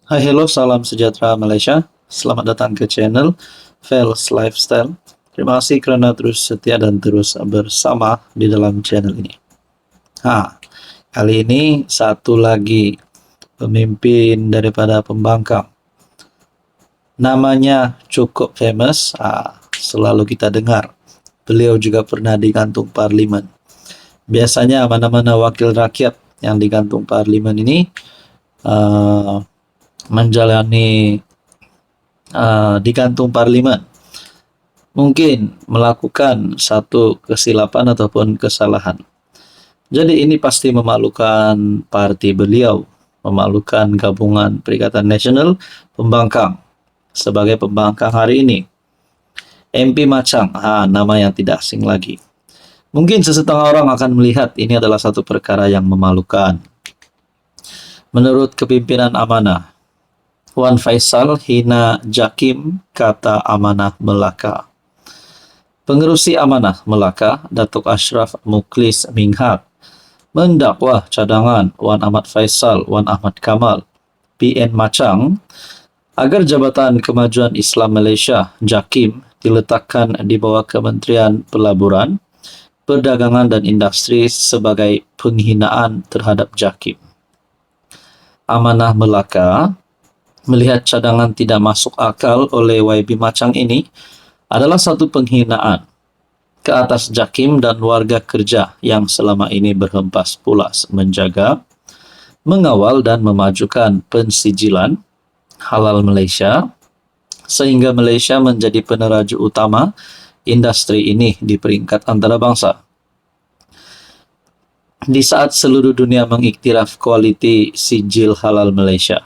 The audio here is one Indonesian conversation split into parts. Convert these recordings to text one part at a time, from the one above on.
Hai, hello, salam sejahtera Malaysia. Selamat datang ke channel Fels Lifestyle. Terima kasih kerana terus setia dan terus bersama di dalam channel ini. Kali ini satu lagi pemimpin daripada pembangkang. Namanya cukup famous, selalu kita dengar. Beliau juga pernah digantung parlimen. Biasanya mana-mana wakil rakyat yang digantung parlimen ini menjalani digantung parlimen mungkin melakukan satu kesilapan ataupun kesalahan. Jadi ini pasti memalukan parti beliau, memalukan gabungan Perikatan Nasional Pembangkang sebagai pembangkang hari ini. MP Machang, nama yang tidak asing lagi. Mungkin sesetengah orang akan melihat ini adalah satu perkara yang memalukan. Menurut kepimpinan amanah, Wan Faisal hina Jakim kata amanah Melaka. Pengerusi amanah Melaka, Datuk Ashraf Muklis Minghat, mendakwa cadangan Wan Ahmad Faisal, Wan Ahmad Kamal, PN Machang, agar Jabatan Kemajuan Islam Malaysia, JAKIM, diletakkan di bawah Kementerian Pelaburan, Perdagangan dan Industri sebagai penghinaan terhadap JAKIM. Amanah Melaka melihat cadangan tidak masuk akal oleh YB Machang ini adalah satu penghinaan ke atas JAKIM dan warga kerja yang selama ini berhempas pulas menjaga, mengawal dan memajukan pensijilan halal Malaysia sehingga Malaysia menjadi peneraju utama industri ini di peringkat antarabangsa. Di saat seluruh dunia mengiktiraf kualiti sijil halal Malaysia,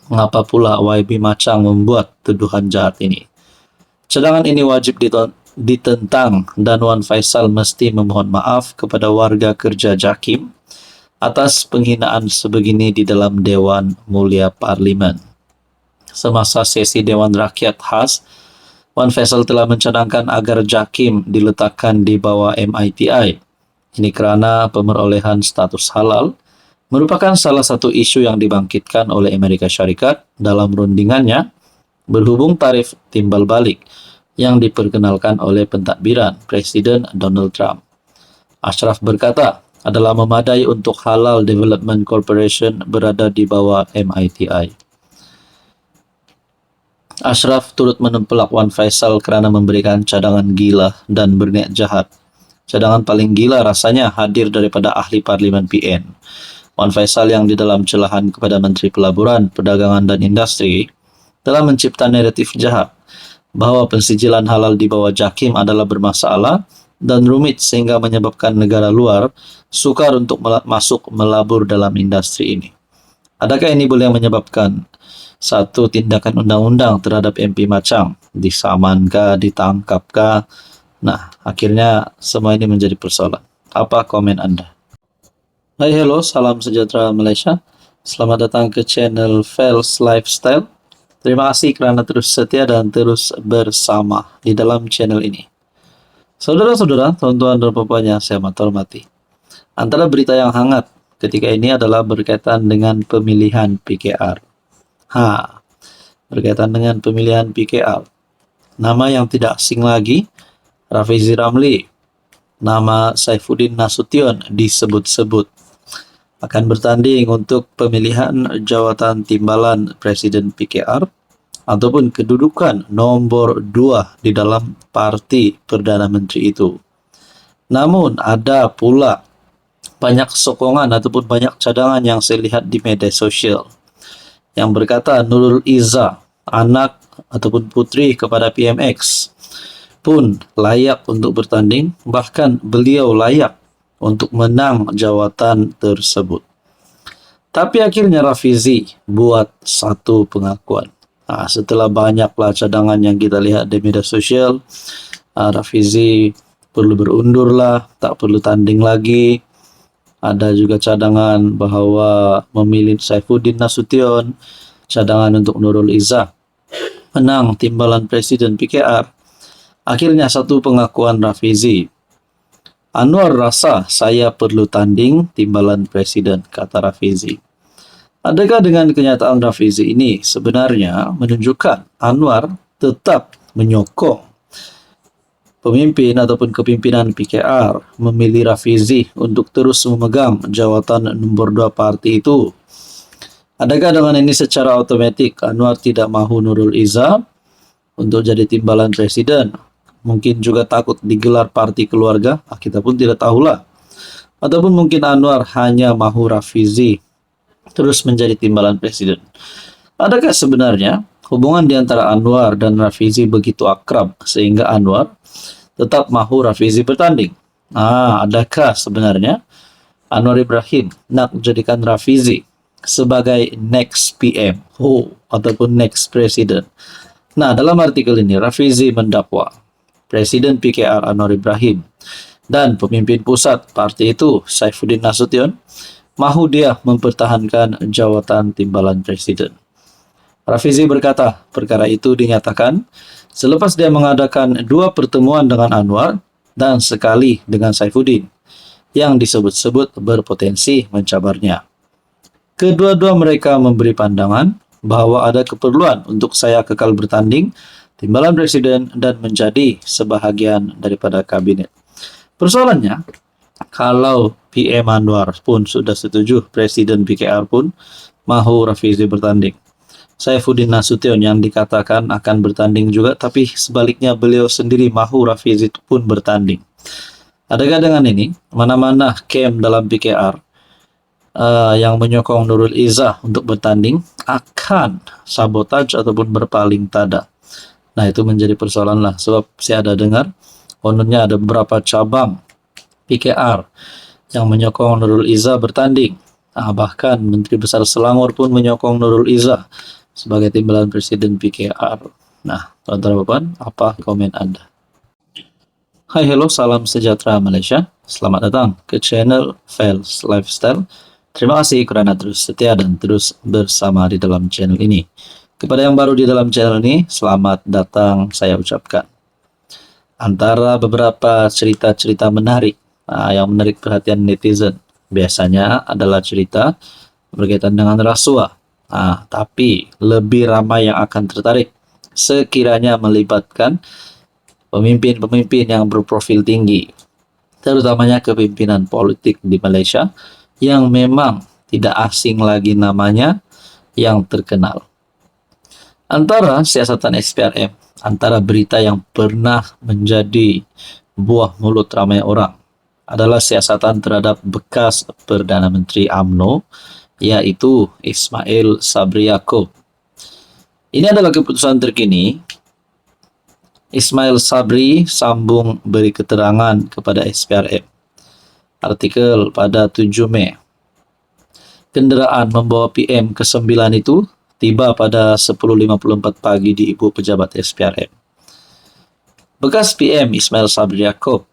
mengapa pula YB Machang membuat tuduhan jahat ini? Cadangan ini wajib ditentang dan Wan Faisal mesti memohon maaf kepada warga kerja JAKIM atas penghinaan sebegini di dalam Dewan Mulia Parlimen. Semasa sesi Dewan Rakyat khas, Wan Faisal telah mencadangkan agar JAKIM diletakkan di bawah MITI. Ini kerana pemerolehan status halal merupakan salah satu isu yang dibangkitkan oleh Amerika Syarikat dalam rundingannya berhubung tarif timbal balik yang diperkenalkan oleh pentadbiran Presiden Donald Trump. Ashraf berkata, adalah memadai untuk Halal Development Corporation berada di bawah MITI. Ashraf turut menempelak Wan Faisal kerana memberikan cadangan gila dan berniat jahat. Cadangan paling gila rasanya hadir daripada ahli parlimen PN. Wan Faisal yang di dalam celahan kepada Menteri Pelaburan, Perdagangan dan Industri telah mencipta naratif jahat bahawa pensijilan halal di bawah JAKIM adalah bermasalah dan rumit sehingga menyebabkan negara luar sukar untuk masuk melabur dalam industri ini. Adakah ini boleh menyebabkan satu tindakan undang-undang terhadap MP Machang? Disamankah, ditangkapkah? Nah, akhirnya semua ini menjadi persoalan. Apa komen anda? Hai, hello, salam sejahtera Malaysia. Selamat datang ke channel Fels Lifestyle. Terima kasih kerana terus setia dan terus bersama di dalam channel ini. Saudara-saudara, tuan-tuan dan puan-puan yang saya amat hormati, antara berita yang hangat ketika ini adalah berkaitan dengan pemilihan PKR. Berkaitan dengan pemilihan PKR. Nama yang tidak asing lagi, Rafizi Ramli, nama Saifuddin Nasution disebut-sebut akan bertanding untuk pemilihan jawatan timbalan Presiden PKR ataupun kedudukan nombor 2 di dalam parti Perdana Menteri itu. Namun ada pula banyak sokongan ataupun banyak cadangan yang saya lihat di media sosial yang berkata Nurul Izzah, anak ataupun putri kepada PMX, pun layak untuk bertanding, bahkan beliau layak untuk menang jawatan tersebut. Tapi akhirnya Rafizi buat satu pengakuan. Setelah banyaklah cadangan yang kita lihat di media sosial, Rafizi perlu berundurlah, tak perlu tanding lagi. Ada juga cadangan bahawa memilih Saifuddin Nasution, cadangan untuk Nurul Izzah menang timbalan Presiden PKR. Akhirnya satu pengakuan Rafizi, Anwar rasa saya perlu tanding timbalan Presiden, kata Rafizi. Adakah dengan kenyataan Rafizi ini sebenarnya menunjukkan Anwar tetap menyokong pemimpin ataupun kepimpinan PKR memilih Rafizi untuk terus memegang jawatan nomor 2 parti itu? Adakah dengan ini secara otomatis Anwar tidak mahu Nurul Izzah untuk jadi timbalan presiden? Mungkin juga takut digelar parti keluarga, kita pun tidak tahulah. Ataupun mungkin Anwar hanya mahu Rafizi terus menjadi timbalan presiden. Adakah sebenarnya hubungan di antara Anwar dan Rafizi begitu akrab sehingga Anwar tetap mahu Rafizi bertanding? Adakah sebenarnya Anwar Ibrahim nak jadikan Rafizi sebagai next PM ataupun next presiden? Nah, dalam artikel ini Rafizi mendakwa Presiden PKR Anwar Ibrahim dan pemimpin pusat partai itu Saifuddin Nasution mahu dia mempertahankan jawatan timbalan presiden. Rafizi berkata perkara itu dinyatakan selepas dia mengadakan 2 pertemuan dengan Anwar dan sekali dengan Saifuddin yang disebut-sebut berpotensi mencabarnya. Kedua-dua mereka memberi pandangan bahwa ada keperluan untuk saya kekal bertanding timbalan presiden dan menjadi sebahagian daripada kabinet. Persoalannya, kalau PM Anwar pun sudah setuju, Presiden PKR pun mahu Rafizi bertanding. Saifuddin Nasution yang dikatakan akan bertanding juga, tapi sebaliknya beliau sendiri mahu Rafizi pun bertanding. Adakah dengan ini, mana-mana camp dalam PKR yang menyokong Nurul Izzah untuk bertanding akan sabotaj ataupun berpaling tada? Nah, itu menjadi persoalan lah, sebab saya ada dengar kononnya ada beberapa cabang PKR yang menyokong Nurul Izzah bertanding. Bahkan Menteri Besar Selangor pun menyokong Nurul Izzah sebagai timbalan Presiden PKR. Nah, teman-teman, apa komen Anda? Hai, hello, salam sejahtera Malaysia. Selamat datang ke channel Fels Lifestyle. Terima kasih kerana terus setia dan terus bersama di dalam channel ini. Kepada yang baru di dalam channel ini, selamat datang saya ucapkan. Antara beberapa cerita-cerita menarik yang menarik perhatian netizen biasanya adalah cerita berkaitan dengan rasuah. Tapi lebih ramai yang akan tertarik sekiranya melibatkan pemimpin-pemimpin yang berprofil tinggi, terutamanya kepimpinan politik di Malaysia yang memang tidak asing lagi namanya yang terkenal. Antara siasatan SPRM, antara berita yang pernah menjadi buah mulut ramai orang adalah siasatan terhadap bekas Perdana Menteri UMNO, yaitu Ismail Sabri Yaakob. Ini adalah keputusan terkini. Ismail Sabri sambung beri keterangan kepada SPRM. Artikel pada 7 Mei. Kenderaan membawa PM ke-9 itu tiba pada 10.54 pagi di Ibu Pejabat SPRM. Bekas PM Ismail Sabri Yaakob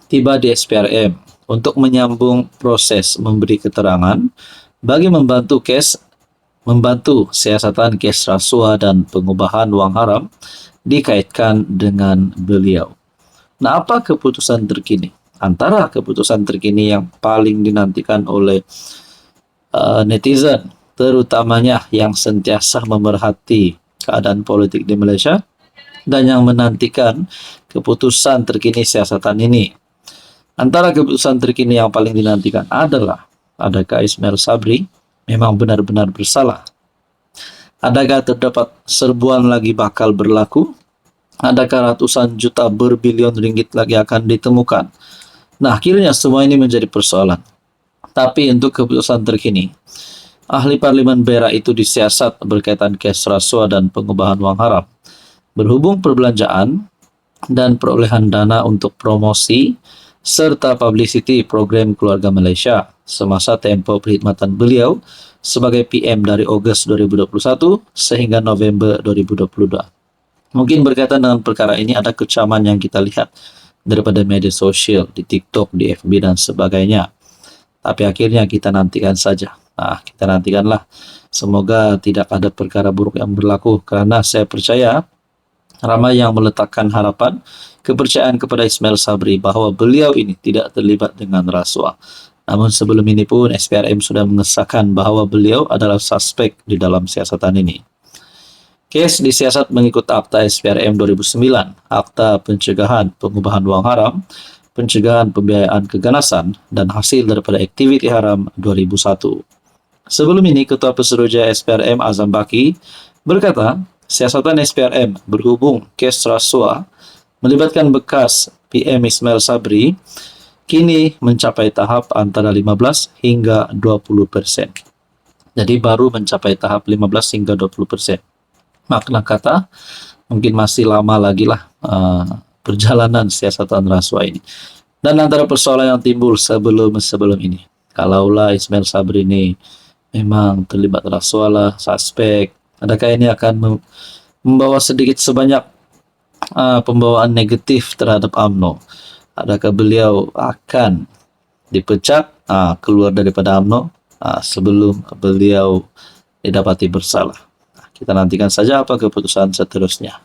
tiba di SPRM untuk menyambung proses memberi keterangan bagi membantu siasatan kes rasuah dan pengubahan wang haram dikaitkan dengan beliau. Nah, apa keputusan terkini? Antara keputusan terkini yang paling dinantikan oleh netizen, terutamanya yang sentiasa memerhati keadaan politik di Malaysia dan yang menantikan keputusan terkini siasatan ini. Antara keputusan terkini yang paling dinantikan adalah, adakah Ismail Sabri memang benar-benar bersalah? Adakah terdapat serbuan lagi bakal berlaku? Adakah ratusan juta berbilion ringgit lagi akan ditemukan? Nah, akhirnya semua ini menjadi persoalan. Tapi untuk keputusan terkini, ahli Parlimen Perak itu disiasat berkaitan kes rasuah dan pengubahan wang haram. Berhubung perbelanjaan dan perolehan dana untuk promosi serta publicity program Keluarga Malaysia semasa tempoh perkhidmatan beliau sebagai PM dari Ogos 2021 sehingga November 2022. Mungkin berkaitan dengan perkara ini ada kecaman yang kita lihat daripada media sosial, di TikTok, di FB dan sebagainya. Tapi akhirnya kita nantikan saja. Kita nantikanlah. Semoga tidak ada perkara buruk yang berlaku, karena saya percaya ramai yang meletakkan harapan, kepercayaan kepada Ismail Sabri bahwa beliau ini tidak terlibat dengan rasuah. Namun sebelum ini pun SPRM sudah mengesahkan bahwa beliau adalah suspek di dalam siasatan ini. Case disiasat mengikut Akta SPRM 2009, Akta Pencegahan Pengubahan Uang Haram, Pencegahan Pembiayaan Keganasan, dan Hasil daripada Aktiviti Haram 2001. Sebelum ini, Ketua Pesuruhjaya SPRM Azam Baki berkata, siasatan SPRM berhubung kes rasuah melibatkan bekas PM Ismail Sabri kini mencapai tahap antara 15 hingga 20%. Jadi baru mencapai tahap 15 hingga 20%. Makna kata mungkin masih lama lagi lah perjalanan siasatan rasuah ini. Dan antara persoalan yang timbul sebelum ini, kalaulah Ismail Sabri ini memang terlibat rasuah lah, suspek, adakah ini akan membawa sedikit sebanyak pembawaan negatif terhadap UMNO? Adakah beliau akan dipecat, keluar daripada UMNO sebelum beliau didapati bersalah? Kita nantikan saja apa keputusan seterusnya.